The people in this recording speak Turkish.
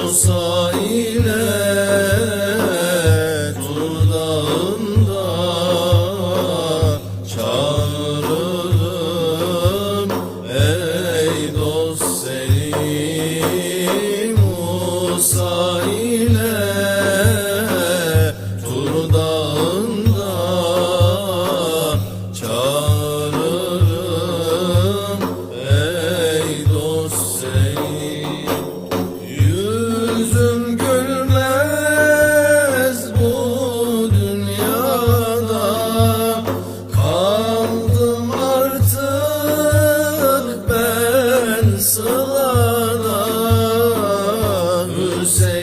Musa ile Tur Dağı'nda çağırırım ey dost seni. Musa ile Tur Dağı'nda çağırırım ey dost seni. Yüzüm gülmez bu dünyada, kaldım artık ben sılada. Hüseyin